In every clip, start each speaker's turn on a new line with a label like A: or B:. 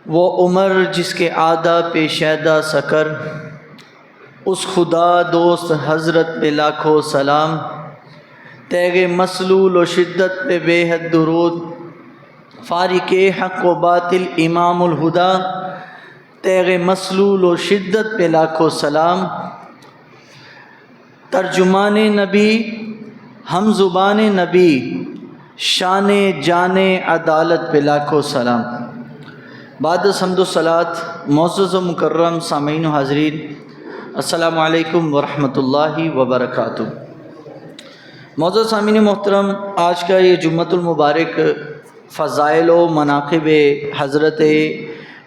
A: وہ عمر جس کے عادہ پیشیدہ سکر، اس خدا دوست حضرت پہ لاکھوں سلام، تیغ مسلول و شدت پہ بے حد درود، فارق حق و باطل امام الہدا، تیغ مسلول و شدت پہ لاکھوں سلام، ترجمان نبی ہم زبان نبی، شان جان عدالت پہ لاکھوں سلام۔ بعد حمد و صلات، معزز و مکرم سامعین و حاضرین، السلام علیکم ورحمۃ اللہ وبرکاتہ۔ معزز سامعین محترم، آج کا یہ جمعۃ المبارک فضائل و مناقب حضرت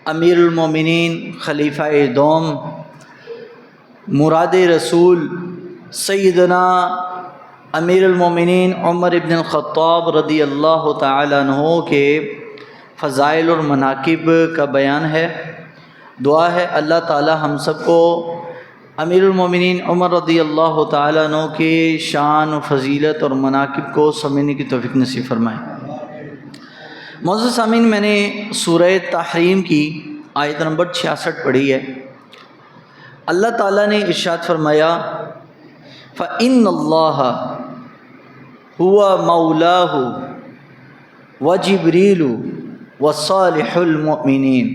A: امیر المومنین خلیفہ دوم مراد رسول سیدنا امیر المومنین عمر ابن الخطاب رضی اللہ تعالی عنہ کے فضائل اور مناقب کا بیان ہے۔ دعا ہے اللہ تعالی ہم سب کو امیر المومنین عمر رضی اللہ تعالی عنہ کے شان و فضیلت اور مناقب کو سمجھنے کی توفیق نصیب فرمائے۔ معزز سامعین، میں نے سورہ تحریم کی آیت نمبر 66 پڑھی ہے۔ اللہ تعالیٰ نے ارشاد فرمایا فَإِنَّ اللَّهَ هُوَ مَوْلَاهُ وَجِبْرِيلُ وَصَالِحُ الْمُؤْمِنِينَ۔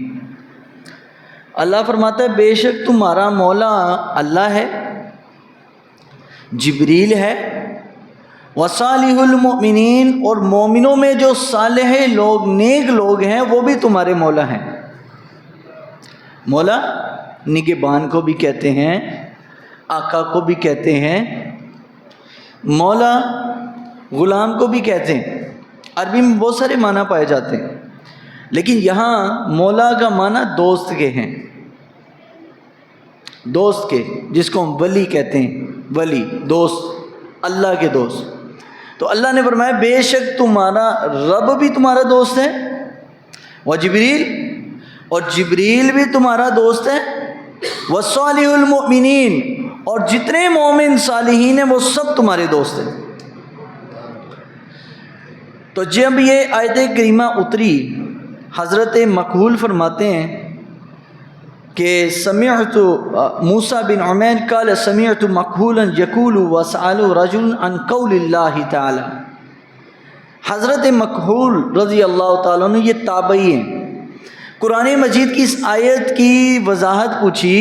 A: اللہ فرماتا ہے بے شک تمہارا مولا اللہ ہے، جبریل ہے، وصالح المؤمنین، اور مومنوں میں جو صالح لوگ نیک لوگ ہیں وہ بھی تمہارے مولا ہیں۔ مولا نگہبان کو بھی کہتے ہیں، آقا کو بھی کہتے ہیں، مولا غلام کو بھی کہتے ہیں۔ عربی میں بہت سارے معنی پائے جاتے ہیں، لیکن یہاں مولا کا معنی دوست کے ہیں، دوست کے، جس کو ہم ولی کہتے ہیں، ولی دوست، اللہ کے دوست۔ تو اللہ نے فرمایا بے شک تمہارا رب بھی تمہارا دوست ہے، وجبریل، اور جبریل بھی تمہارا دوست ہے، وصالح المؤمنین، اور جتنے مومن صالحین ہیں وہ سب تمہارے دوست ہیں۔ تو جب یہ آیت کریمہ اتری، حضرت مکحول فرماتے ہیں کہ سمعت موسیٰ بن عمیر قال سمعت مکحولا یقول وسأل رجل عن قول اللہ تعالی۔ حضرت مکحول رضی اللہ تعالیٰ عنہ یہ تابعی ہیں، قرآن مجید کی اس آیت کی وضاحت پوچھی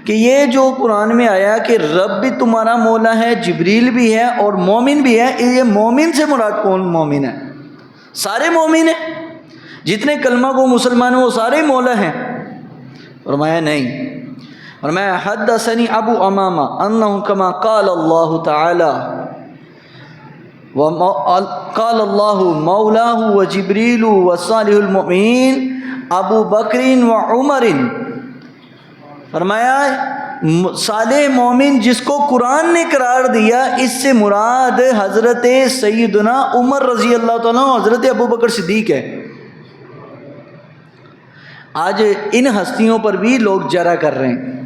A: کہ یہ جو قرآن میں آیا کہ رب بھی تمہارا مولا ہے، جبریل بھی ہے اور مومن بھی ہے، یہ مومن سے مراد کون مومن ہے؟ سارے مومن ہیں، جتنے کلمہ کو مسلمان ہیں وہ سارے مولا ہیں؟ فرمایا نہیں۔ فرمایا حدثنی ابو امامہ انہ کما قال اللہ تعالی قال اللہ مولاہ وجبریل وصالح المؤمنین ابو بکر وعمر۔ فرمایا صالح مومن جس کو قرآن نے قرار دیا، اس سے مراد حضرت سیدنا عمر رضی اللہ تعالیٰ عنہ، حضرت ابو بکر صدیق ہے۔ آج ان ہستیوں پر بھی لوگ جرح کر رہے ہیں،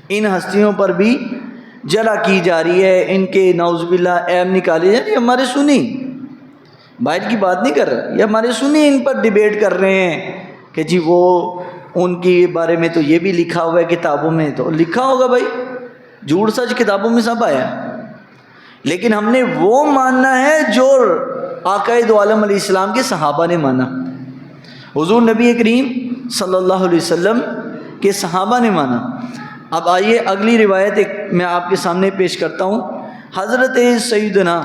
A: ان ہستیوں پر بھی جرح کی جا رہی ہے، ان کے نعوذ باللہ عیب نکالے جا رہے ہیں۔ ہمارے سنی باہر کی بات نہیں کر رہے، یہ ہمارے سنی ان پر ڈیبیٹ کر رہے ہیں کہ جی وہ ان کے بارے میں تو یہ بھی لکھا ہوا ہے کتابوں میں، تو لکھا ہوگا بھائی، جھوٹ سچ کتابوں میں سب آیا، لیکن ہم نے وہ ماننا ہے جو آقا دو عالم علیہ السلام کے صحابہ نے مانا، حضور نبی کریم صلی اللہ علیہ وسلم کے صحابہ نے مانا۔ اب آئیے اگلی روایت ایک میں آپ کے سامنے پیش کرتا ہوں۔ حضرت سیدنا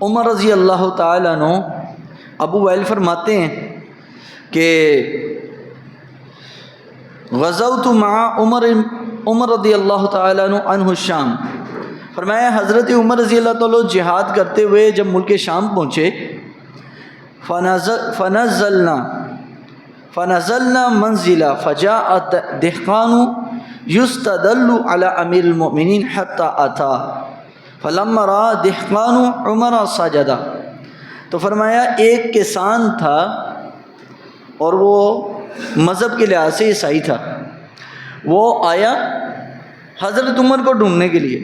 A: عمر رضی اللہ تعالیٰ عنہ ابو وائل فرماتے ہیں کہ غزوت مع عمر رضی اللہ تعالیٰ عنہ الشام۔ فرمایا حضرت عمر رضی اللہ تعالیٰ جہاد کرتے ہوئے جب ملک شام پہنچے، فنزلنا منزلا فجاء دہقان یستدل علی امیر المؤمنین حتی اتا فلما رأى دہقان عمر سجدا۔ تو فرمایا ایک کسان تھا اور وہ مذہب کے لحاظ سے عیسائی تھا، وہ آیا حضرت عمر کو ڈھونڈنے کے لیے،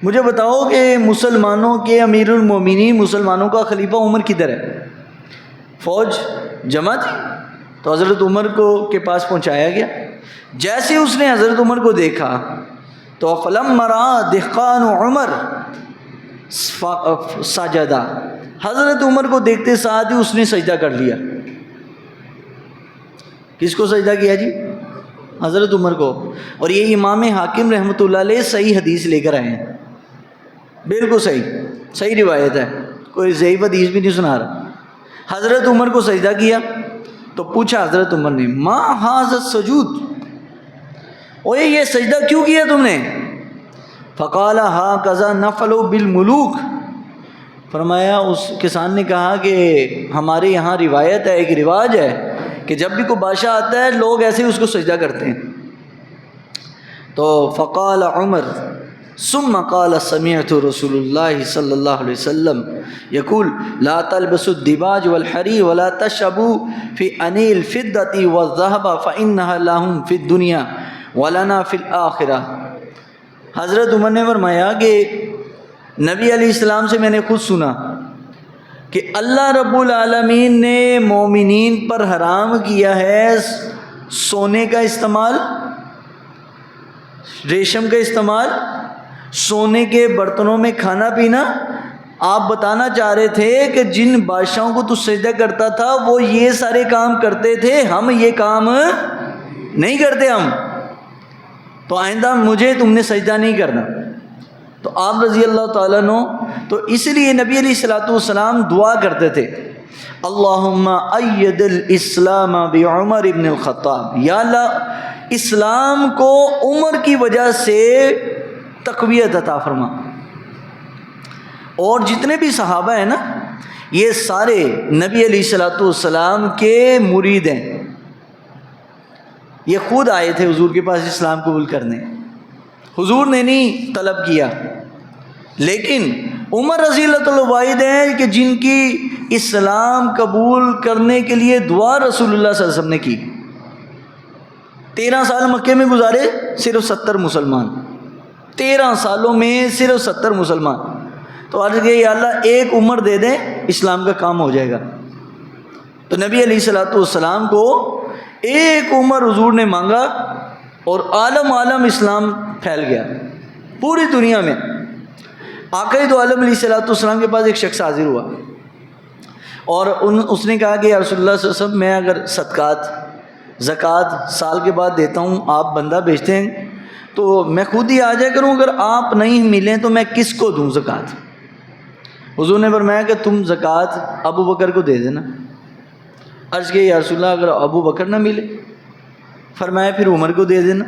A: مجھے بتاؤ کہ مسلمانوں کے امیر المومنین، مسلمانوں کا خلیفہ عمر کدھر ہے؟ فوج جمع تھی، تو حضرت عمر کو کے پاس پہنچایا گیا. جیسے اس نے حضرت عمر کو دیکھا تو فلم رأى دہقان عمر سجدہ، حضرت عمر کو دیکھتے ساتھ ہی اس نے سجدہ کر لیا. کس کو سجدہ کیا جی؟ حضرت عمر کو. اور یہ امام حاکم رحمۃ اللہ علیہ صحیح حدیث لے کر آئے ہیں، بالکل صحیح روایت ہے، کوئی ضعیف حدیث بھی نہیں سنا رہا. حضرت عمر کو سجدہ کیا تو پوچھا حضرت عمر نے ما ھذا السجود، اوے یہ سجدہ کیوں کیا تم نے؟ فقال ھذا نفل بالملوک، فرمایا اس کسان نے کہا کہ ہمارے یہاں روایت ہے، ایک رواج ہے کہ جب بھی کوئی بادشاہ آتا ہے لوگ ایسے ہی اس کو سجدہ کرتے ہیں. تو فقال عمر ثم قال سمعت رسول اللہ صلی اللہ علیہ وسلم یقول لا تلبسوا الدباج والحرير ولا تشربوا في انيل الفضة والذهب فانها لهم في الدنيا ولنا في الآخرة. حضرت عمر نے فرمایا کہ نبی علیہ السلام سے میں نے خود سنا کہ اللہ رب العالمین نے مومنین پر حرام کیا ہے سونے کا استعمال، ریشم کا استعمال، سونے کے برتنوں میں کھانا پینا. آپ بتانا چاہ رہے تھے کہ جن بادشاہوں کو تو سجدہ کرتا تھا وہ یہ سارے کام کرتے تھے، ہم یہ کام نہیں کرتے، ہم تو آئندہ مجھے تم نے سجدہ نہیں کرنا. تو آپ رضی اللہ تعالیٰ عنہ تو اس لیے نبی علیہ الصلوۃ والسلام دعا کرتے تھے اللہم اید الاسلام بعمر ابن الخطاب، یا اللہ اسلام کو عمر کی وجہ سے تقویت عطا فرما. اور جتنے بھی صحابہ ہیں نا یہ سارے نبی علیہ الصلوۃ والسلام کے مرید ہیں، یہ خود آئے تھے حضور کے پاس اسلام قبول کرنے، حضور نے نہیں طلب کیا. لیکن عمر رضی اللہ عنہ واحد ہیں کہ جن کی اسلام قبول کرنے کے لیے دعا رسول اللہ صلی اللہ علیہ وسلم نے کی. 13 سال مکے میں گزارے، صرف 70 مسلمان، 13 سالوں میں صرف 70 مسلمان. تو عرض کہ یا اللہ ایک عمر دے دیں اسلام کا کام ہو جائے گا. تو نبی علیہ الصلوۃ والسلام کو ایک عمر حضور نے مانگا اور عالم اسلام پھیل گیا پوری دنیا میں. آقا دو عالم علیہ الصلوۃ والسلام کے پاس ایک شخص حاضر ہوا اور اس نے کہا کہ یا رسول اللہ صلی اللہ علیہ وسلم میں اگر صدقات زکوٰۃ سال کے بعد دیتا ہوں، آپ بندہ بھیجتے ہیں تو میں خود ہی آ جایا کروں، اگر آپ نہیں ملیں تو میں کس کو دوں زکوٰۃ؟ حضور نے فرمایا کہ تم زکوٰۃ ابو بکر کو دے دینا. عرض کہ یا رسول اللہ اگر ابو بکر نہ ملے؟ فرمایا پھر عمر کو دے دینا.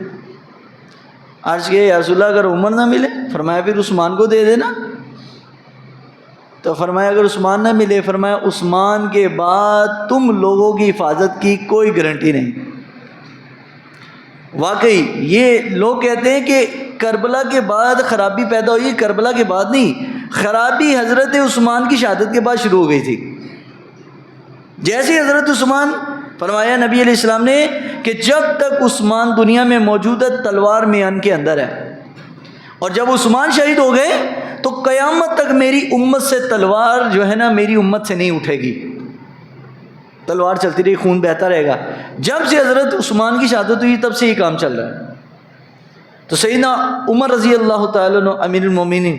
A: عرض کہ یا رسول اللہ اگر عمر نہ ملے؟ فرمایا پھر عثمان کو دے دینا. تو فرمایا اگر عثمان نہ ملے؟ فرمایا عثمان کے بعد تم لوگوں کی حفاظت کی کوئی گارنٹی نہیں. واقعی یہ لوگ کہتے ہیں کہ کربلا کے بعد خرابی پیدا ہوئی، کربلا کے بعد نہیں، خرابی حضرت عثمان کی شہادت کے بعد شروع ہو گئی تھی. جیسے حضرت عثمان، فرمایا نبی علیہ السلام نے کہ جب تک عثمان دنیا میں موجود ہے تلوار میان کے اندر ہے، اور جب عثمان شہید ہو گئے تو قیامت تک میری امت سے تلوار جو ہے نا میری امت سے نہیں اٹھے گی، تلوار چلتی رہی، خون بہتا رہے گا. جب سے حضرت عثمان کی شہادت ہوئی تب سے یہ کام چل رہا ہے. تو سیدنا عمر رضی اللہ تعالیٰ عنہ امیر المومنین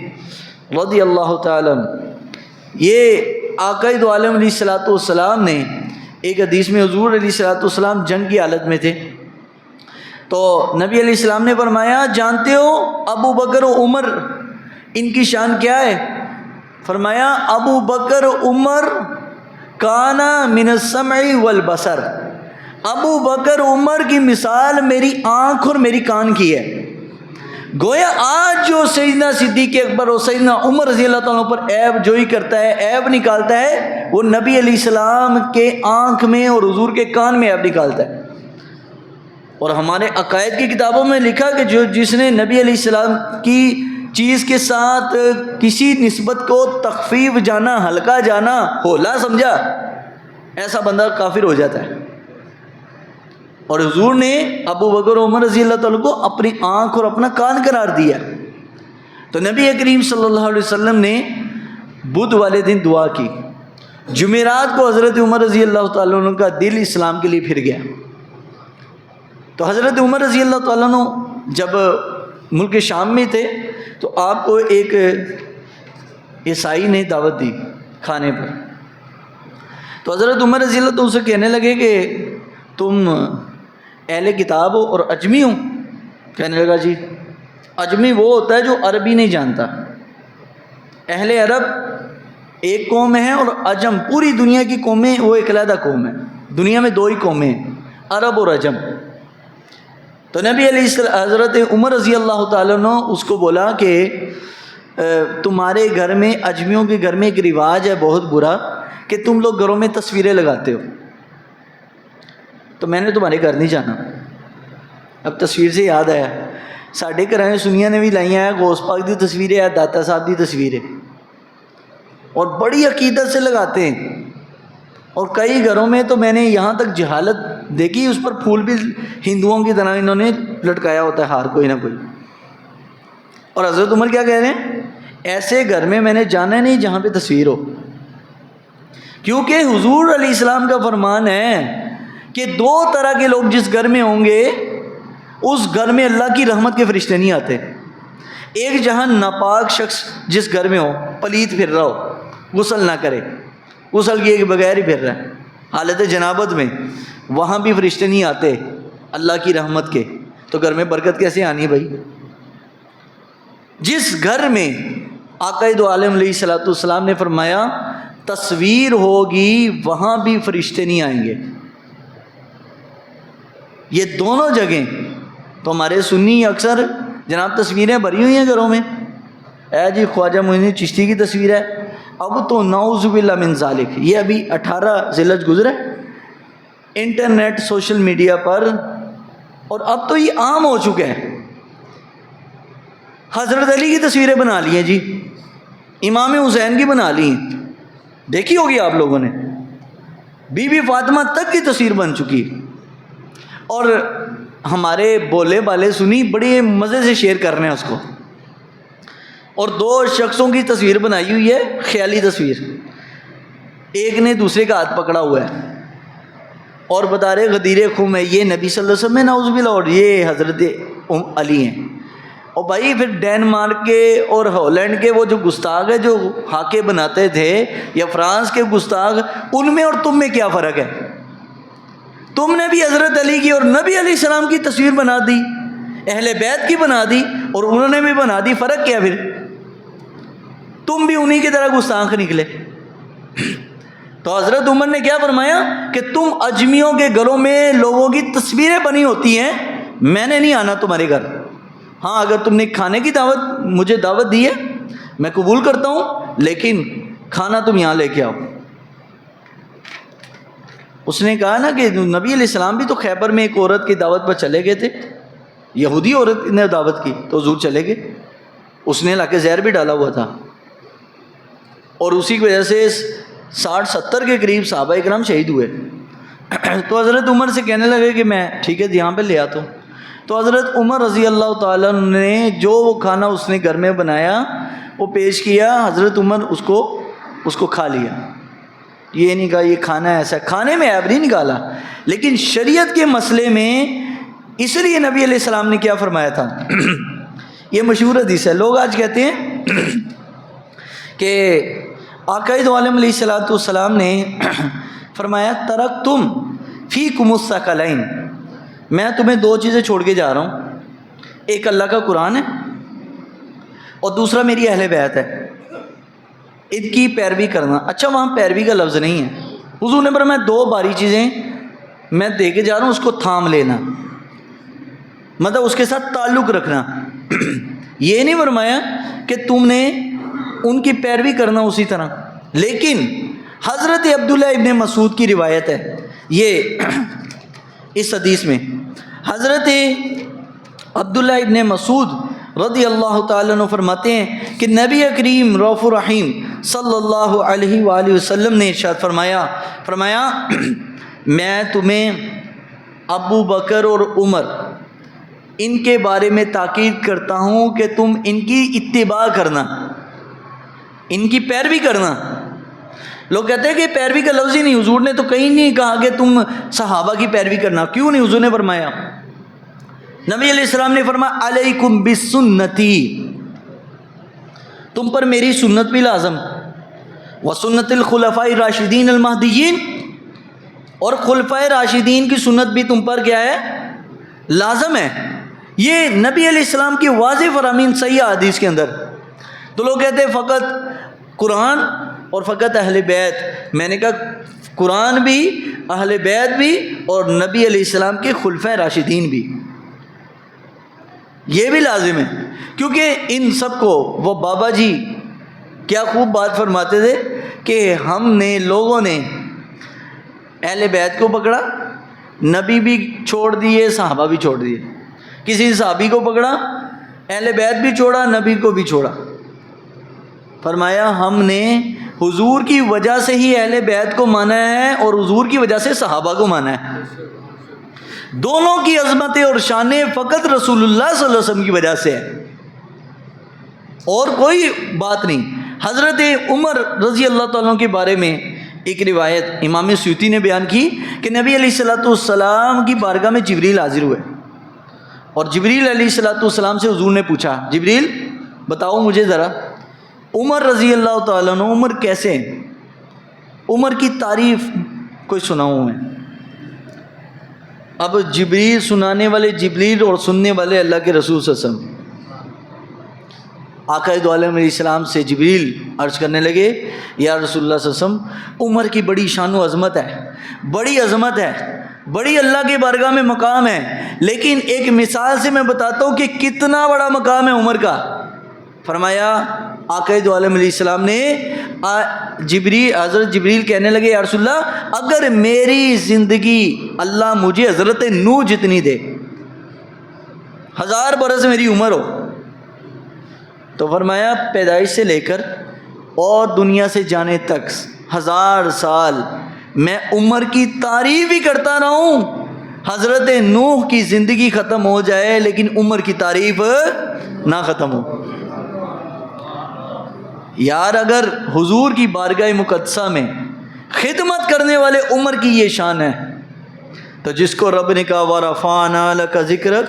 A: رضی اللہ تعالیٰ عنہ، یہ آقا دو عالم علیہ الصلوۃ والسلام نے ایک حدیث میں حضور علیہ الصلوۃ والسلام جنگ کی حالت میں تھے تو نبی علیہ السلام نے فرمایا جانتے ہو ابو بکر و عمر ان کی شان کیا ہے؟ فرمایا ابو بکر عمر کانا من السمع والبصر، ابو بکر عمر کی مثال میری آنکھ اور میری کان کی ہے. گویا آج جو سیدنا صدیق اکبر اور سیدنا عمر رضی اللہ تعالیٰ پر عیب جوئی کرتا ہے، عیب نکالتا ہے، وہ نبی علیہ السلام کے آنکھ میں اور حضور کے کان میں عیب نکالتا ہے. اور ہمارے عقائد کی کتابوں میں لکھا کہ جس نے نبی علیہ السلام کی چیز کے ساتھ کسی نسبت کو تخفیف جانا، ہلکا جانا، ہولا سمجھا، ایسا بندہ کافر ہو جاتا ہے. اور حضور نے ابو بکر عمر رضی اللہ تعالیٰ کو اپنی آنکھ اور اپنا کان قرار دیا. تو نبی کریم صلی اللہ علیہ وسلم نے بدھ والے دن دعا کی جمعرات کو حضرت عمر رضی اللہ تعالیٰ عنہ کا دل اسلام کے لیے پھر گیا. تو حضرت عمر رضی اللہ تعالیٰ عنہ جب ملک شام میں تھے تو آپ کو ایک عیسائی نے دعوت دی کھانے پر. تو حضرت عمر رضی اللہ تعالیٰ سے کہنے لگے کہ تم اہل کتاب ہو اور اجمی ہو؟ کہنے لگا جی. اجمی وہ ہوتا ہے جو عربی نہیں جانتا. اہل عرب ایک قوم ہے اور عجم پوری دنیا کی قومیں وہ ایک علیحدہ قوم ہے. دنیا میں دو ہی قومیں ہیں، عرب اور عجم. تو نبی علیہ السلام حضرت عمر رضی اللہ تعالیٰ نے اس کو بولا کہ تمہارے گھر میں، اجمیوں کے گھر میں ایک رواج ہے بہت برا کہ تم لوگ گھروں میں تصویریں لگاتے ہو. تو میں نے تمہارے گھر نہیں جانا. اب تصویر سے یاد آیا، ساڈے گھر سنیاں نے بھی لائی ہیں غوث پاک دی تصویریں ہے، داتا صاحب دی تصویریں، اور بڑی عقیدت سے لگاتے ہیں. اور کئی گھروں میں تو میں نے یہاں تک جہالت دیکھی، اس پر پھول بھی ہندوؤں کی طرح انہوں نے لٹکایا ہوتا ہے ہار کوئی نہ کوئی. اور حضرت عمر کیا کہہ رہے ہیں؟ ایسے گھر میں میں نے جانا نہیں جہاں پہ تصویر ہو، کیونکہ حضور علیہ السلام کا فرمان ہے کہ دو طرح کے لوگ جس گھر میں ہوں گے اس گھر میں اللہ کی رحمت کے فرشتے نہیں آتے. ایک جہاں ناپاک شخص جس گھر میں ہو، پلیت پھر رہا ہو، غسل نہ کرے، غسل کیے کے بغیر ہی پھر رہا ہے حالت جنابت میں، وہاں بھی فرشتے نہیں آتے اللہ کی رحمت کے. تو گھر میں برکت کیسے آنی ہے بھائی؟ جس گھر میں آقا دو عالم علیہ الصلوۃ والسلام نے فرمایا تصویر ہوگی وہاں بھی فرشتے نہیں آئیں گے. یہ دونوں جگہیں تو ہمارے سنی اکثر جناب تصویریں بھری ہوئی ہیں گھروں میں. اے جی خواجہ معین الدین چشتی کی تصویر ہے. اب تو نعوذ باللہ من ذالک، یہ ابھی 18 ذی الحجہ گزرے انٹرنیٹ سوشل میڈیا پر، اور اب تو یہ عام ہو چکا ہے. حضرت علی کی تصویریں بنا لی ہیں جی، امام حسین کی بنا لی ہیں، دیکھی ہوگی آپ لوگوں نے. بی بی فاطمہ تک کی تصویر بن چکی. اور ہمارے بولے بالے سنی بڑے مزے سے شیئر کر رہے ہیں اس کو. اور دو شخصوں کی تصویر بنائی ہوئی ہے، خیالی تصویر، ایک نے دوسرے کا ہاتھ پکڑا ہوا ہے اور بتا رہے غدیر خم ہے، یہ نبی صلی اللہ علیہ وسلم میں نعوذ باللہ، اور یہ حضرت علی ہیں. اور بھائی پھر ڈینمارک کے اور ہالینڈ کے وہ جو گستاخ ہے جو ہاکے بناتے تھے، یا فرانس کے گستاخ، ان میں اور تم میں کیا فرق ہے؟ تم نے بھی حضرت علی کی اور نبی علیہ السلام کی تصویر بنا دی، اہل بیت کی بنا دی، اور انہوں نے بھی بنا دی. فرق کیا پھر؟ تم بھی انہی کی طرح گستاخ نکلے. تو حضرت عمر نے کیا فرمایا کہ تم اجمیوں کے گھروں میں لوگوں کی تصویریں بنی ہوتی ہیں، میں نے نہیں آنا تمہارے گھر. ہاں اگر تم نے کھانے کی مجھے دعوت دی ہے میں قبول کرتا ہوں، لیکن کھانا تم یہاں لے کے آؤ. اس نے کہا نا کہ نبی علیہ السلام بھی تو خیبر میں ایک عورت کی دعوت پر چلے گئے تھے، یہودی عورت نے دعوت کی تو حضور چلے گئے. اس نے لا کے زہر بھی ڈالا ہوا تھا، اور اسی کی وجہ سے 60-70 کے قریب صحابہ اکرام شہید ہوئے. تو حضرت عمر سے کہنے لگے کہ میں ٹھیک ہے یہاں پہ لے آتا ہوں. تو حضرت عمر رضی اللہ تعالیٰ نے جو وہ کھانا اس نے گھر میں بنایا وہ پیش کیا. حضرت عمر اس کو کھا لیا. یہ نہیں کہا یہ کھانا ہے ایسا، کھانے میں عیب نہیں نکالا، لیکن شریعت کے مسئلے میں اس لیے نبی علیہ السلام نے کیا فرمایا تھا. یہ مشہور حدیث ہے. لوگ آج کہتے ہیں کہ آقا دو عالم علیہ الصلوۃ والسلام نے فرمایا ترکتم فیکم الثقلین، میں تمہیں دو چیزیں چھوڑ کے جا رہا ہوں، ایک اللہ کا قرآن ہے اور دوسرا میری اہل بیت ہے، ان کی پیروی کرنا. اچھا وہاں پیروی کا لفظ نہیں ہے، حضور نے فرمایا دو باری چیزیں میں دے کے جا رہا ہوں، اس کو تھام لینا، مطلب اس کے ساتھ تعلق رکھنا. یہ نہیں فرمایا کہ تم نے ان کی پیروی کرنا اسی طرح. لیکن حضرت عبداللہ ابن مسعود کی روایت ہے، یہ اس حدیث میں حضرت عبداللہ ابن مسعود رضی اللہ تعالیٰ عنہ فرماتے ہیں کہ نبی کریم رؤوف الرحیم صلی اللہ علیہ وآلہ وسلم نے ارشاد فرمایا میں تمہیں ابو بکر اور عمر ان کے بارے میں تاکید کرتا ہوں کہ تم ان کی اتباع کرنا، ان کی پیروی کرنا. لوگ کہتے ہیں کہ پیروی کا لفظ ہی نہیں، حضور نے تو کہیں نہیں کہا کہ تم صحابہ کی پیروی کرنا، کیوں نہیں حضور نے فرمایا؟ نبی علیہ السلام نے فرمایا علیکم بسنتی، تم پر میری سنت بھی لازم، وسنت الخلفاء الراشدین المہدیین، اور خلفائے راشدین کی سنت بھی تم پر کیا ہے؟ لازم ہے۔ یہ نبی علیہ السلام کی واضح فرامین صحیح حدیث کے اندر۔ تو لوگ کہتے ہیں فقط قرآن اور فقط اہل بیت، میں نے کہا قرآن بھی، اہل بیت بھی، اور نبی علیہ السلام کے خلفائے راشدین بھی، یہ بھی لازم ہے، کیونکہ ان سب کو وہ بابا جی کیا خوب بات فرماتے تھے کہ ہم نے لوگوں نے اہل بیت کو پکڑا، نبی بھی چھوڑ دیے، صحابہ بھی چھوڑ دیے، کسی صحابی کو پکڑا، اہل بیت بھی چھوڑا، نبی کو بھی چھوڑا۔ فرمایا ہم نے حضور کی وجہ سے ہی اہل بیت کو مانا ہے اور حضور کی وجہ سے صحابہ کو مانا ہے، دونوں کی عظمتیں اور شانیں فقط رسول اللہ صلی اللہ علیہ وسلم کی وجہ سے ہے، اور کوئی بات نہیں۔ حضرت عمر رضی اللہ تعالیٰ کے بارے میں ایک روایت امام سیوطی نے بیان کی کہ نبی علیہ الصلوۃ والسلام کی بارگاہ میں جبریل حاضر ہوئے، اور جبریل علیہ الصلوۃ والسلام سے حضور نے پوچھا جبریل بتاؤ مجھے ذرا عمر رضی اللہ تعالیٰ عنہ عمر کیسے ہیں؟ عمر کی تعریف کوئی سناؤں میں؟ اب جبریل سنانے والے جبریل اور سننے والے اللہ کے رسول صلی اللہ علیہ وسلم۔ آقا دو عالم علیہ السلام سے جبریل عرض کرنے لگے یا رسول اللہ صلی اللہ علیہ وسلم عمر کی بڑی شان و عظمت ہے، بڑی عظمت ہے، بڑی اللہ کے بارگاہ میں مقام ہے، لیکن ایک مثال سے میں بتاتا ہوں کہ کتنا بڑا مقام ہے عمر کا۔ فرمایا آقا دو عالم علیہ السلام نے حضرت جبریل کہنے لگے یا رسول اللہ اگر میری زندگی اللہ مجھے حضرت نوح جتنی دے، 1000 برس میری عمر ہو، تو فرمایا پیدائش سے لے کر اور دنیا سے جانے تک 1000 سال میں عمر کی تعریف ہی کرتا رہوں، حضرت نوح کی زندگی ختم ہو جائے لیکن عمر کی تعریف نہ ختم ہو۔ یار اگر حضور کی بارگاہ مقدسہ میں خدمت کرنے والے عمر کی یہ شان ہے تو جس کو رب نے کہا وَرَفَعْنَا لَكَ ذِكْرَكَ،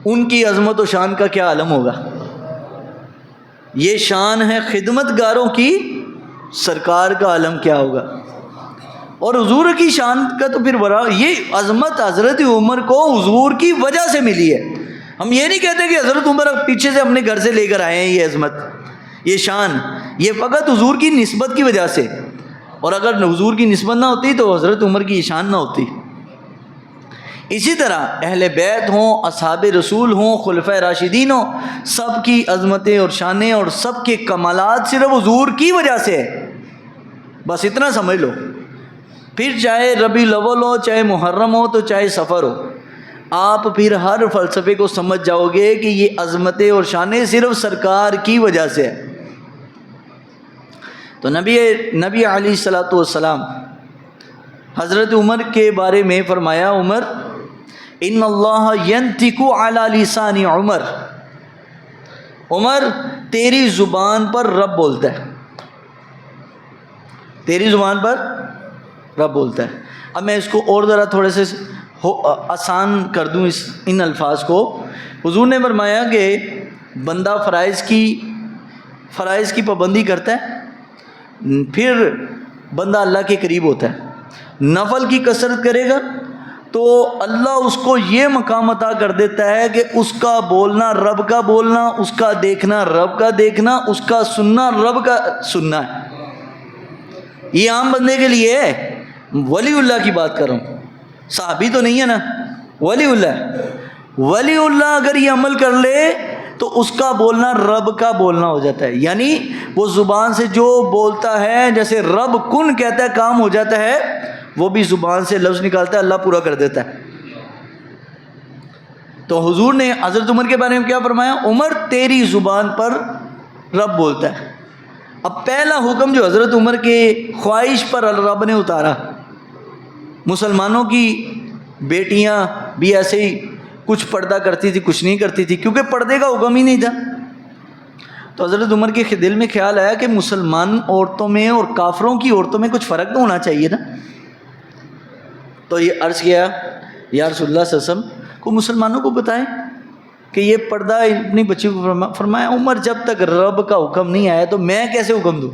A: ان کی عظمت و شان کا کیا عالم ہوگا؟ یہ شان ہے خدمت گاروں کی، سرکار کا عالم کیا ہوگا؟ اور حضور کی شان کا تو پھر بڑا، یہ عظمت حضرت عمر کو حضور کی وجہ سے ملی ہے۔ ہم یہ نہیں کہتے کہ حضرت عمر پیچھے سے اپنے گھر سے لے کر آئے ہیں یہ عظمت، یہ شان، یہ فقط حضور کی نسبت کی وجہ سے، اور اگر حضور کی نسبت نہ ہوتی تو حضرت عمر کی یہ شان نہ ہوتی۔ اسی طرح اہل بیت ہوں، اصحاب رسول ہوں، خلفائے راشدین ہوں، سب کی عظمتیں اور شانیں اور سب کے کمالات صرف حضور کی وجہ سے ہے، بس اتنا سمجھ لو۔ پھر چاہے ربیع الاول ہو، چاہے محرم ہو، تو چاہے سفر ہو، آپ پھر ہر فلسفے کو سمجھ جاؤ گے کہ یہ عظمتیں اور شانیں صرف سرکار کی وجہ سے ہے۔ تو نبی علیہ الصلوۃ والسلام حضرت عمر کے بارے میں فرمایا عمر ان اللہ ینطق علی لسان عمر، عمر تیری زبان پر رب بولتا ہے، تیری زبان پر رب بولتا ہے۔ اب میں اس کو اور ذرا تھوڑے سے آسان کر دوں ان الفاظ کو۔ حضور نے فرمایا کہ بندہ فرائض کی پابندی کرتا ہے پھر بندہ اللہ کے قریب ہوتا ہے، نفل کی کثرت کرے گا تو اللہ اس کو یہ مقام عطا کر دیتا ہے کہ اس کا بولنا رب کا بولنا، اس کا دیکھنا رب کا دیکھنا، اس کا سننا رب کا سننا ہے۔ یہ عام بندے کے لیے ہے، ولی اللہ کی بات کر رہا ہوں، صحابی تو نہیں ہے نا، ولی اللہ اگر یہ عمل کر لے تو اس کا بولنا رب کا بولنا ہو جاتا ہے، یعنی وہ زبان سے جو بولتا ہے جیسے رب کن کہتا ہے کام ہو جاتا ہے، وہ بھی زبان سے لفظ نکالتا ہے اللہ پورا کر دیتا ہے۔ تو حضور نے حضرت عمر کے بارے میں کیا فرمایا؟ عمر تیری زبان پر رب بولتا ہے۔ اب پہلا حکم جو حضرت عمر کے خواہش پر رب نے اتارا، مسلمانوں کی بیٹیاں بھی ایسے ہی کچھ پردہ کرتی تھی کچھ نہیں کرتی تھی، کیونکہ پردے کا حکم ہی نہیں تھا، تو حضرت عمر کے دل میں خیال آیا کہ مسلمان عورتوں میں اور کافروں کی عورتوں میں کچھ فرق تو ہونا چاہیے نا. تو یہ عرض کیا یا رسول اللہ صلی اللہ علیہ وسلم کو مسلمانوں کو بتائیں کہ یہ پردہ اپنی بچی کو. فرمایا عمر جب تک رب کا حکم نہیں آیا تو میں کیسے حکم دوں.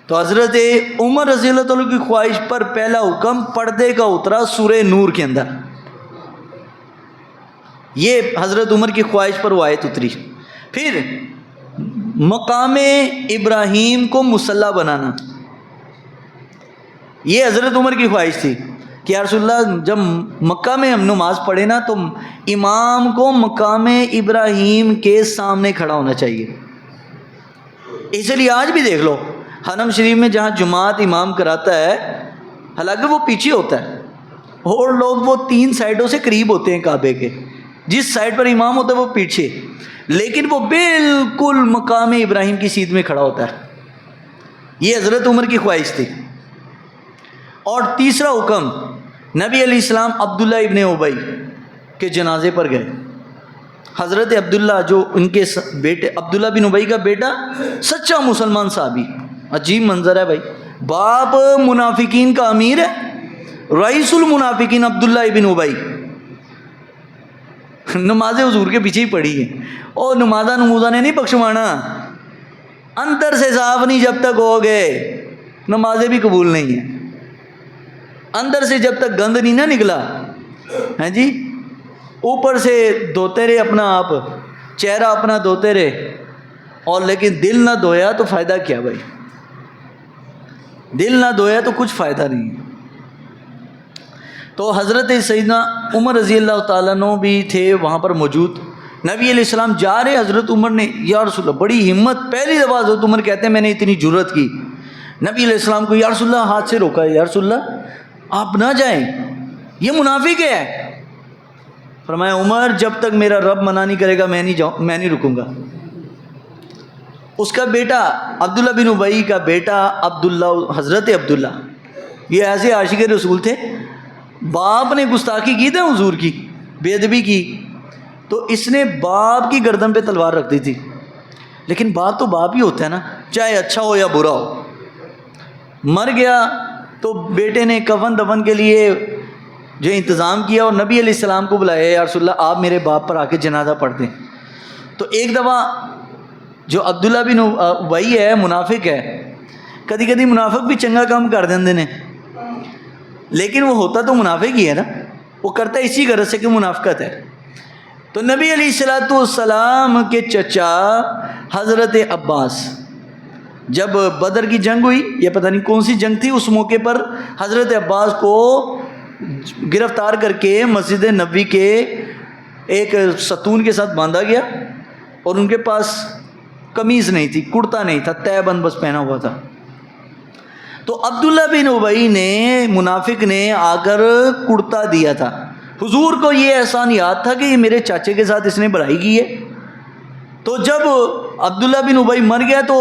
A: تو حضرت عمر رضی اللہ تعالیٰ کی خواہش پر پہلا حکم پردے کا اترا سورہ نور کے اندر. یہ حضرت عمر کی خواہش پر وہ آیت اتری. پھر مقام ابراہیم کو مصلی بنانا، یہ حضرت عمر کی خواہش تھی کہ یا رسول اللہ جب مکہ میں ہم نماز پڑھے نا تو امام کو مقام ابراہیم کے سامنے کھڑا ہونا چاہیے. اس لیے آج بھی دیکھ لو حرم شریف میں جہاں جماعت امام کراتا ہے، حالانکہ وہ پیچھے ہوتا ہے اور لوگ وہ 3 سائڈوں سے قریب ہوتے ہیں کعبے کے، جس سائڈ پر امام ہوتا ہے وہ پیچھے، لیکن وہ بالکل مقام ابراہیم کی سیدھ میں کھڑا ہوتا ہے. یہ حضرت عمر کی خواہش تھی. اور تیسرا حکم، نبی علیہ السلام عبداللہ ابن ابی کے جنازے پر گئے. حضرت عبداللہ جو ان کے بیٹے، عبداللہ بن ابی کا بیٹا سچا مسلمان صحابی. عجیب منظر ہے بھائی، باپ منافقین کا امیر ہے، رئیس المنافقین عبداللہ ابن ابی. نمازیں حضور کے پیچھے ہی پڑھی ہیں، اور نمازہ نے نہیں بخشوانا، اندر سے صاف نہیں جب تک ہو گئے نمازیں بھی قبول نہیں ہیں. اندر سے جب تک گند نہیں نہ نکلا، ہیں جی، اوپر سے دھوتے رہے اپنا آپ، چہرہ اپنا دھوتے رہے، اور لیکن دل نہ دھویا تو فائدہ کیا بھائی؟ دل نہ دھویا تو کچھ فائدہ نہیں. تو حضرت سیدنا عمر رضی اللہ تعالیٰ عنہ بھی تھے وہاں پر موجود. نبی علیہ السلام جا رہے، حضرت عمر نے یا رسول اللہ، بڑی ہمت، پہلی دفعہ حضرت عمر کہتے ہیں میں نے اتنی جرت کی. نبی علیہ السلام کو یا رسول اللہ ہاتھ سے روکا، یا رسول اللہ آپ نہ جائیں، یہ منافق ہے. فرمایا عمر جب تک میرا رب منع نہیں کرے گا میں نہیں رکوں گا. اس کا بیٹا عبداللہ بن ابی کا بیٹا عبداللہ، حضرت عبداللہ، یہ ایسے عاشق رسول تھے، باپ نے گستاخی کی تھی حضور کی، بے ادبی کی، تو اس نے باپ کی گردن پہ تلوار رکھ دی تھی. لیکن باپ تو باپ ہی ہوتا ہے نا، چاہے اچھا ہو یا برا ہو. مر گیا تو بیٹے نے کفن دفن کے لیے جو انتظام کیا اور نبی علیہ السلام کو بلایا، یا رسول اللہ آپ میرے باپ پر آ کے جنازہ پڑھ دیں. تو ایک دفعہ جو عبداللہ بن ابی ہے منافق ہے، کدی کدی منافق بھی چنگا کام کر دیندے نے، لیکن وہ ہوتا تو منافق ہی ہے نا، وہ کرتا اسی غرض سے کہ منافقت ہے. تو نبی علیہ السلام کے چچا حضرت عباس، جب بدر کی جنگ ہوئی، یہ پتہ نہیں کون سی جنگ تھی، اس موقع پر حضرت عباس کو گرفتار کر کے مسجد نبوی کے ایک ستون کے ساتھ باندھا گیا، اور ان کے پاس قمیض نہیں تھی، کرتا نہیں تھا، تہ بند بس پہنا ہوا تھا. تو عبداللہ بن ابی نے، منافق نے آ کر کرتا دیا تھا. حضور کو یہ احسان یاد تھا کہ یہ میرے چاچے کے ساتھ اس نے برائی کی ہے. تو جب عبداللہ بن ابی مر گیا تو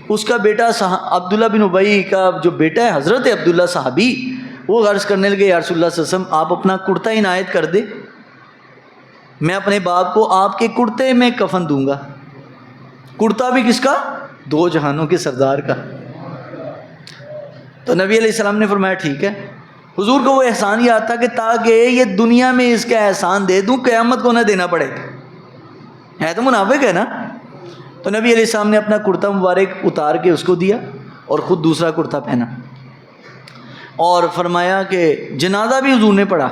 A: اس کا بیٹا عبداللہ بن ابی کا جو بیٹا ہے حضرت عبداللہ صحابی، وہ عرض کرنے لگے یا رسول اللہ صلی اللہ علیہ وسلم آپ اپنا کرتا عنایت کر دے، میں اپنے باپ کو آپ کے کرتے میں کفن دوں گا. کرتا بھی کس کا؟ 2 جہانوں کے سردار کا. تو نبی علیہ السلام نے فرمایا ٹھیک ہے. حضور کو وہ احسان یاد تھا کہ تاکہ یہ دنیا میں اس کا احسان دے دوں، قیامت کو نہ دینا پڑے. ہے تو منافق ہے نا. تو نبی علیہ السلام نے اپنا کرتا مبارک اتار کے اس کو دیا اور خود دوسرا کرتا پہنا، اور فرمایا کہ جنازہ بھی حضور نے پڑھا.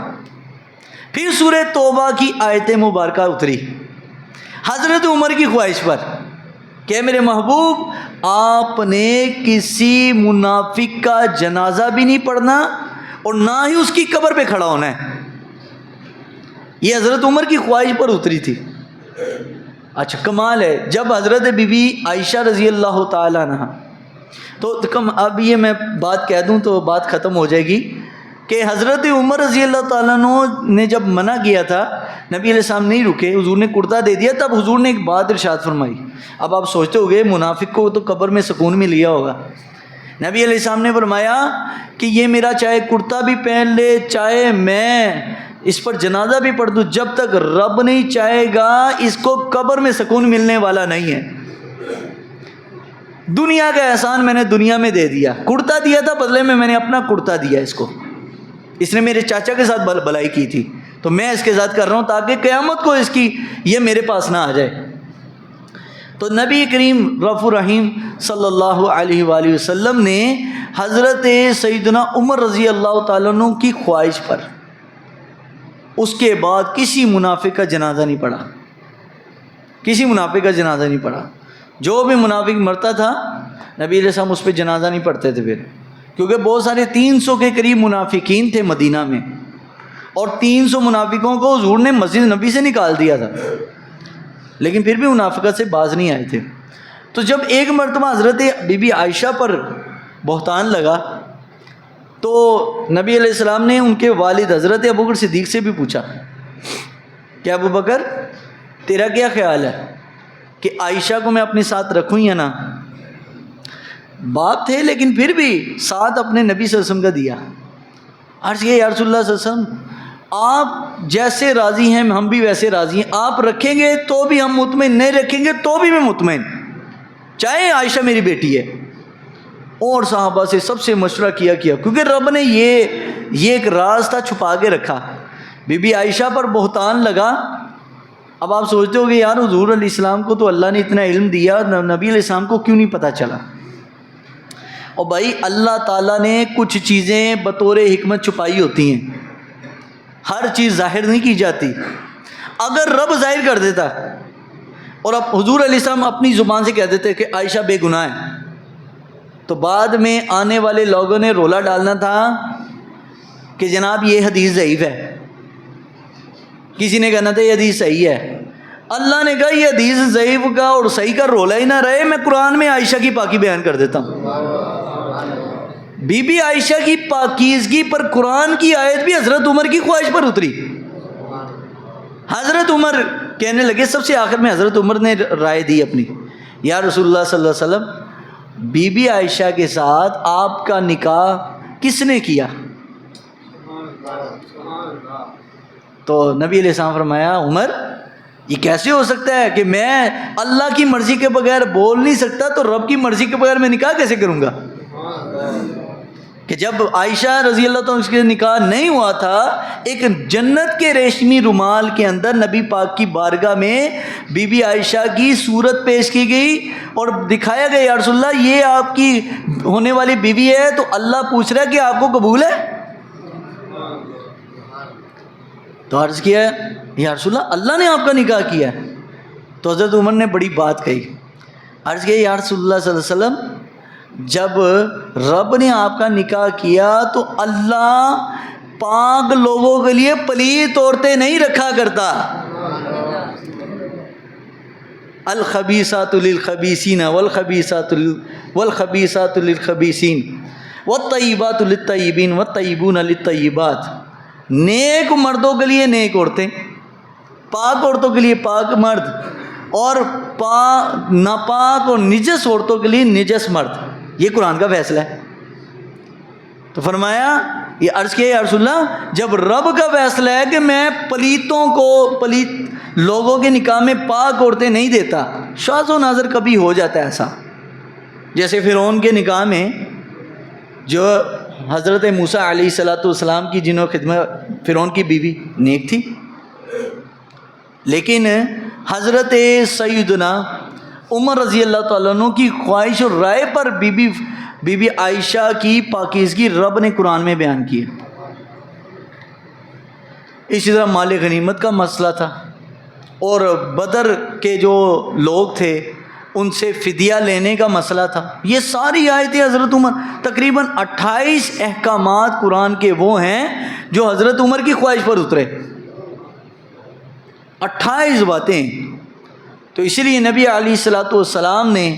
A: پھر سورہ توبہ کی آیت مبارکہ اتری حضرت عمر کی خواہش پر کہ میرے محبوب آپ نے کسی منافق کا جنازہ بھی نہیں پڑھنا اور نہ ہی اس کی قبر پہ کھڑا ہونا ہے. یہ حضرت عمر کی خواہش پر اتری تھی. اچھا کمال ہے، جب حضرت بی بی عائشہ رضی اللہ تعالیٰ عنہ، تو اب یہ میں بات کہہ دوں تو بات ختم ہو جائے گی کہ حضرت عمر رضی اللہ تعالیٰ عنہ نے جب منع کیا تھا، نبی علیہ السلام نہیں رکے، حضور نے کرتا دے دیا. تب حضور نے ایک بات ارشاد فرمائی. اب آپ سوچتے ہوگے منافق کو تو قبر میں سکون میں لیا ہوگا. نبی علیہ السلام نے فرمایا کہ یہ میرا چاہے کرتا بھی پہن لے، چاہے میں اس پر جنازہ بھی پڑھ دوں، جب تک رب نہیں چاہے گا اس کو قبر میں سکون ملنے والا نہیں ہے۔ دنیا کا احسان میں نے دنیا میں دے دیا، کرتا دیا تھا، بدلے میں میں نے اپنا کرتا دیا اس کو، اس نے میرے چاچا کے ساتھ بھلائی کی تھی تو میں اس کے ساتھ کر رہا ہوں تاکہ قیامت کو اس کی یہ میرے پاس نہ آ جائے۔ تو نبی کریم رف الرحیم صلی اللہ علیہ وآلہ وسلم نے حضرت سیدنا عمر رضی اللہ تعالیٰ عنہ کی خواہش پر اس کے بعد کسی منافق کا جنازہ نہیں پڑھا، کسی منافق کا جنازہ نہیں پڑھا۔ جو بھی منافق مرتا تھا نبی علیہ السلام اس پہ جنازہ نہیں پڑھتے تھے پھر، کیونکہ بہت سارے 300 کے قریب منافقین تھے مدینہ میں، اور 300 منافقوں کو حضور نے مسجد نبی سے نکال دیا تھا، لیکن پھر بھی منافقت سے باز نہیں آئے تھے۔ تو جب ایک مرتبہ حضرت بی بی عائشہ پر بہتان لگا تو نبی علیہ السلام نے ان کے والد حضرت ابوبکر صدیق سے بھی پوچھا کہ ابو بکر تیرا کیا خیال ہے کہ عائشہ کو میں اپنے ساتھ رکھوں یا نہ؟ باپ تھے لیکن پھر بھی ساتھ اپنے نبی صلی اللہ علیہ وسلم کا دیا۔ عرض کیا یا رسول اللہ صلی اللہ علیہ وسلم آپ جیسے راضی ہیں ہم بھی ویسے راضی ہیں، آپ رکھیں گے تو بھی ہم مطمئن، نہیں رکھیں گے تو بھی میں مطمئن، چاہے عائشہ میری بیٹی ہے۔ اور صحابہ سے سب سے مشورہ کیا کیونکہ رب نے یہ ایک راز تھا چھپا کے رکھا۔ بی بی عائشہ پر بہتان لگا۔ اب آپ سوچتے ہو کہ یار حضور علیہ السلام کو تو اللہ نے اتنا علم دیا، نبی علیہ السلام کو کیوں نہیں پتہ چلا؟ اور بھائی اللہ تعالیٰ نے کچھ چیزیں بطور حکمت چھپائی ہوتی ہیں، ہر چیز ظاہر نہیں کی جاتی۔ اگر رب ظاہر کر دیتا اور اب حضور علیہ السلام اپنی زبان سے کہہ دیتے کہ عائشہ بے گناہ ہے، تو بعد میں آنے والے لوگوں نے رولا ڈالنا تھا کہ جناب یہ حدیث ضعیف ہے، کسی نے کہنا تھا یہ حدیث صحیح ہے۔ اللہ نے کہا یہ حدیث ضعیف کا اور صحیح کا رولا ہی نہ رہے، میں قرآن میں عائشہ کی پاکی بیان کر دیتا ہوں۔ بی بی عائشہ کی پاکیزگی پر قرآن کی آیت بھی حضرت عمر کی خواہش پر اتری۔ حضرت عمر کہنے لگے، سب سے آخر میں حضرت عمر نے رائے دی اپنی، یا رسول اللہ صلی اللہ علیہ وسلم بی بی عائشہ کے ساتھ آپ کا نکاح کس نے کیا؟ تو نبی علیہ السلام فرمایا عمر یہ کیسے ہو سکتا ہے کہ میں اللہ کی مرضی کے بغیر بول نہیں سکتا تو رب کی مرضی کے بغیر میں نکاح کیسے کروں گا؟ کہ جب عائشہ رضی اللہ تعالیٰ اس کے نکاح نہیں ہوا تھا، ایک جنت کے ریشمی رومال کے اندر نبی پاک کی بارگاہ میں بی بی عائشہ کی صورت پیش کی گئی اور دکھایا گیا، یا رسول اللہ یہ آپ کی ہونے والی بیوی ہے، تو اللہ پوچھ رہا ہے کہ آپ کو قبول ہے؟ تو عرض کیا یا رسول اللہ اللہ نے آپ کا نکاح کیا ہے؟ تو حضرت عمر نے بڑی بات کہی، عرض کیا یا رسول اللہ صلی اللہ علیہ وسلم جب رب نے آپ کا نکاح کیا تو اللہ پاک لوگوں کے لیے پلیت عورتیں نہیں رکھا کرتا۔ الخبیثات للخبیثین والخبیثات للخبیثین والطیبات للطیبین والطیبون للطیبات، نیک مردوں کے لیے نیک عورتیں، پاک عورتوں کے لیے پاک مرد، اور ناپاک اور نجس عورتوں کے لیے نجس مرد۔ یہ قرآن کا فیصلہ ہے۔ تو فرمایا یہ عرض کیا یا رسول اللہ جب رب کا فیصلہ ہے کہ میں پلیتوں کو پلیت لوگوں کے نکاح میں پاک عورتیں نہیں دیتا، شاذ و نادر کبھی ہو جاتا ہے ایسا، جیسے فرعون کے نکاح میں جو حضرت موسیٰ علیہ السلام کی جنہوں خدمت فرعون کی بیوی نیک تھی، لیکن حضرت سیدنا عمر رضی اللہ تعالیٰ عنہ کی خواہش اور رائے پر بی بی عائشہ کی پاکیزگی رب نے قرآن میں بیان کی ہے۔ اسی طرح مال غنیمت کا مسئلہ تھا، اور بدر کے جو لوگ تھے ان سے فدیہ لینے کا مسئلہ تھا۔ یہ ساری آیتیں حضرت عمر، تقریباً 28 احکامات قرآن کے وہ ہیں جو حضرت عمر کی خواہش پر اترے، 28 باتیں۔ تو اسی لیے نبی علیہ السلام نے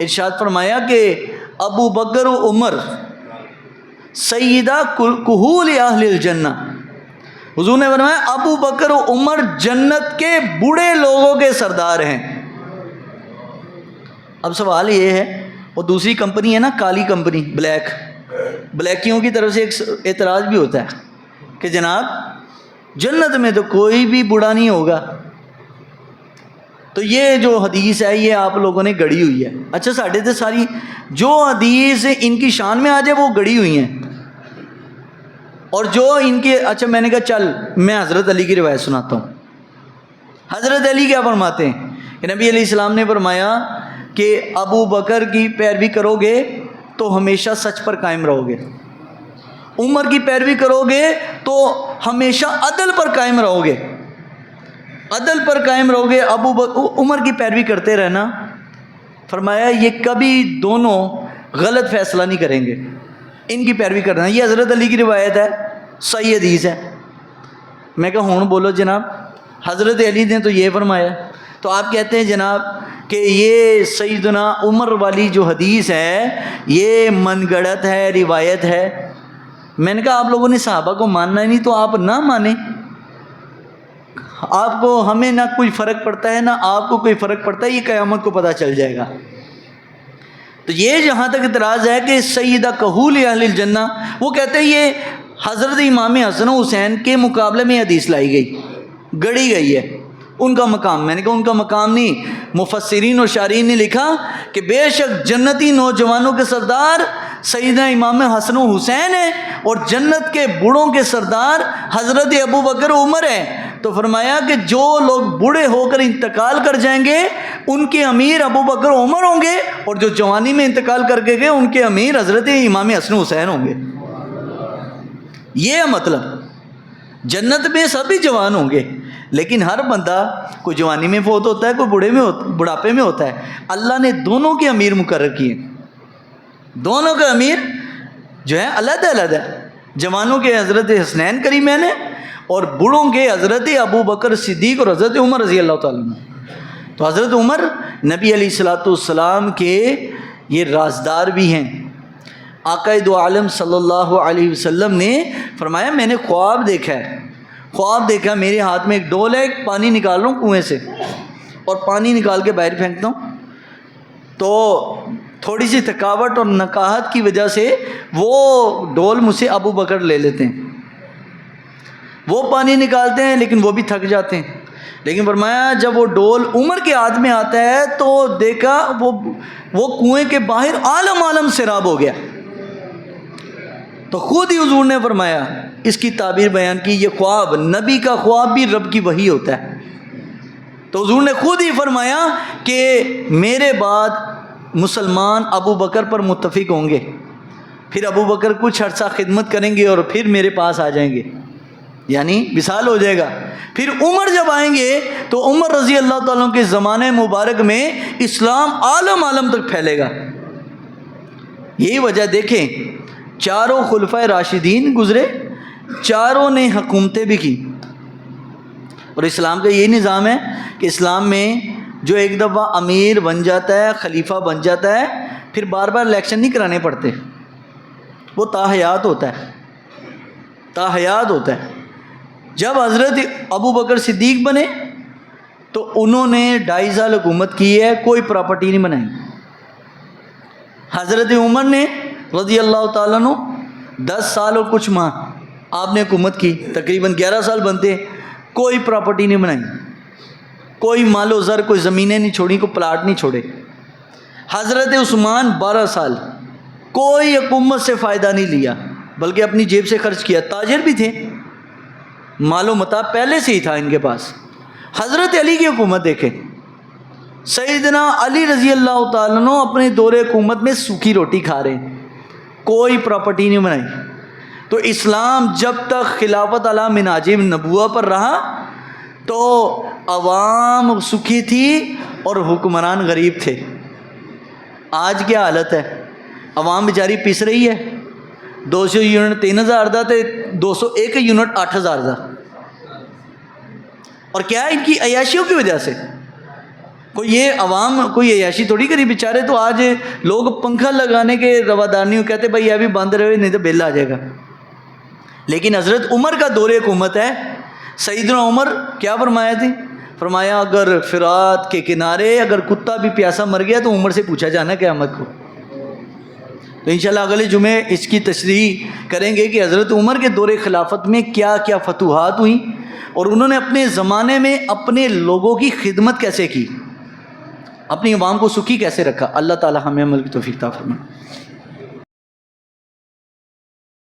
A: ارشاد فرمایا کہ ابو بکر و عمر سیدہ کہول اہل الجنہ، حضور نے فرمایا ابو بکر و عمر جنت کے بوڑھے لوگوں کے سردار ہیں۔ اب سوال یہ ہے، اور دوسری کمپنی ہے نا کالی کمپنی، بلیکیوں کی طرف سے ایک اعتراض بھی ہوتا ہے کہ جناب جنت میں تو کوئی بھی بوڑھا نہیں ہوگا. تو یہ جو حدیث ہے یہ آپ لوگوں نے گڑھی ہوئی ہے. اچھا ساڑھے تو ساری جو حدیث ان کی شان میں آ جائے وہ گڑھی ہوئی ہیں, اور جو ان کے اچھا میں نے کہا چل میں حضرت علی کی روایت سناتا ہوں. حضرت علی کیا فرماتے ہیں کہ نبی علیہ السلام نے فرمایا کہ ابو بکر کی پیروی کرو گے تو ہمیشہ سچ پر قائم رہو گے, عمر کی پیروی کرو گے تو ہمیشہ عدل پر قائم رہو گے, عدل پر قائم رہو گے, عمر کی پیروی کرتے رہنا. فرمایا یہ کبھی دونوں غلط فیصلہ نہیں کریں گے, ان کی پیروی کرنا. یہ حضرت علی کی روایت ہے, صحیح حدیث ہے. میں کہا ہوں بولو جناب, حضرت علی نے تو یہ فرمایا, تو آپ کہتے ہیں جناب کہ یہ سیدنا عمر والی جو حدیث ہے یہ من گڑت ہے, روایت ہے. میں نے کہا آپ لوگوں نے صحابہ کو ماننا ہی نہیں تو آپ نہ مانیں, آپ کو ہمیں نہ کوئی فرق پڑتا ہے نہ آپ کو کوئی فرق پڑتا ہے, یہ قیامت کو پتہ چل جائے گا. تو یہ جہاں تک اعتراض ہے کہ سیدہ کہول اہل الجنہ, وہ کہتے ہیں یہ حضرت امام حسن و حسین کے مقابلے میں حدیث لائی گئی, گڑی گئی ہے ان کا مقام. میں نے کہا ان کا مقام نہیں, مفسرین و شارحین نے لکھا کہ بے شک جنتی نوجوانوں کے سردار سیدنا امام حسن و حسین ہیں اور جنت کے بوڑھوں کے سردار حضرت ابو بکر و عمر ہیں. تو فرمایا کہ جو لوگ بوڑھے ہو کر انتقال کر جائیں گے ان کے امیر ابو بکر و عمر ہوں گے, اور جو جوانی میں انتقال کر کے گئے ان کے امیر حضرت امام حسن و حسین ہوں گے. یہ مطلب جنت میں سبھی جوان ہوں گے, لیکن ہر بندہ کوئی جوانی میں فوت ہوتا ہے, کوئی بڑھاپے میں ہوتا ہے. اللہ نے دونوں کے امیر مقرر کیے, دونوں کا امیر جو ہے علیحدہ علیحدہ, جوانوں کے حضرت حسنین کریمین ہیں اور بوڑھوں کے حضرت ابو بکر صدیق اور حضرت عمر رضی اللہ تعالیٰ عنہ. تو حضرت عمر نبی علیہ الصلوۃ والسلام کے یہ رازدار بھی ہیں. آقا دو عالم صلی اللہ علیہ وسلم نے فرمایا میں نے خواب دیکھا ہے, خواب دیکھا میرے ہاتھ میں ایک ڈول ہے, پانی نکال رہا ہوں کنویں سے اور پانی نکال کے باہر پھینکتا ہوں, تو تھوڑی سی تھکاوٹ اور نکاہت کی وجہ سے وہ ڈول مجھ سے ابو بکر لے لیتے ہیں, وہ پانی نکالتے ہیں لیکن وہ بھی تھک جاتے ہیں. لیکن فرمایا جب وہ ڈول عمر کے ہاتھ میں آتا ہے تو دیکھا وہ کنویں کے باہر عالم عالم سیراب ہو گیا. تو خود ہی حضور نے فرمایا, اس کی تعبیر بیان کی, یہ خواب نبی کا خواب بھی رب کی وحی ہوتا ہے. تو حضور نے خود ہی فرمایا کہ میرے بعد مسلمان ابو بکر پر متفق ہوں گے, پھر ابو بکر کچھ عرصہ خدمت کریں گے اور پھر میرے پاس آ جائیں گے, یعنی وصال ہو جائے گا. پھر عمر جب آئیں گے تو عمر رضی اللہ تعالیٰ کے زمانے مبارک میں اسلام عالم عالم تک پھیلے گا. یہی وجہ دیکھیں, چاروں خلفائے راشدین گزرے, چاروں نے حکومتیں بھی کی, اور اسلام کا یہی نظام ہے کہ اسلام میں جو ایک دفعہ امیر بن جاتا ہے, خلیفہ بن جاتا ہے, پھر بار بار الیکشن نہیں کرانے پڑتے, وہ تاحیات ہوتا ہے, تاحیات ہوتا ہے. جب حضرت ابو بکر صدیق بنے تو انہوں نے 2.5 سال حکومت کی ہے, کوئی پراپرٹی نہیں بنائی. حضرت عمر نے رضی اللہ تعالیٰ عنہ 10 سال اور کچھ ماہ آپ نے حکومت کی, تقریباً 11 سال بنتے, کوئی پراپرٹی نہیں بنائی, کوئی مال و زر, کوئی زمینیں نہیں چھوڑی, کوئی پلاٹ نہیں چھوڑے. حضرت عثمان 12 سال کوئی حکومت سے فائدہ نہیں لیا بلکہ اپنی جیب سے خرچ کیا, تاجر بھی تھے, مال و متاع پہلے سے ہی تھا ان کے پاس. حضرت علی کی حکومت دیکھیں, سیدنا علی رضی اللہ تعالیٰ عنہ اپنے دور حکومت میں سوکھی روٹی کھا رہے ہیں, کوئی پراپرٹی نہیں بنائی. تو اسلام جب تک خلافت علی منہاج نبوہ پر رہا تو عوام سکھی تھی اور حکمران غریب تھے. آج کیا حالت ہے, عوام بیچاری پس رہی ہے. 200 یونٹ 3000 دا تے 201 یونٹ 8000 دا, اور کیا ان کی عیاشیوں کی وجہ سے. کوئی یہ عوام کوئی عیاشی تھوڑی کری بیچارے, تو آج لوگ پنکھا لگانے کے روادار نہیں کہتے بھائی ابھی بند رہے نہیں تو بل آ جائے گا. لیکن حضرت عمر کا دور حکومت ہے, سیدنا عمر کیا فرمایا تھی, فرمایا اگر فرات کے کنارے اگر کتا بھی پیاسا مر گیا تو عمر سے پوچھا جانا قیامت کو. تو انشاءاللہ اگلے جمعے اس کی تشریح کریں گے کہ حضرت عمر کے دور خلافت میں کیا کیا فتوحات ہوئیں اور انہوں نے اپنے زمانے میں اپنے لوگوں کی خدمت کیسے کی، اپنی عوام کو سکھی کیسے رکھا۔ اللہ تعالی ہمیں عمل کی توفیق عطا فرمائے۔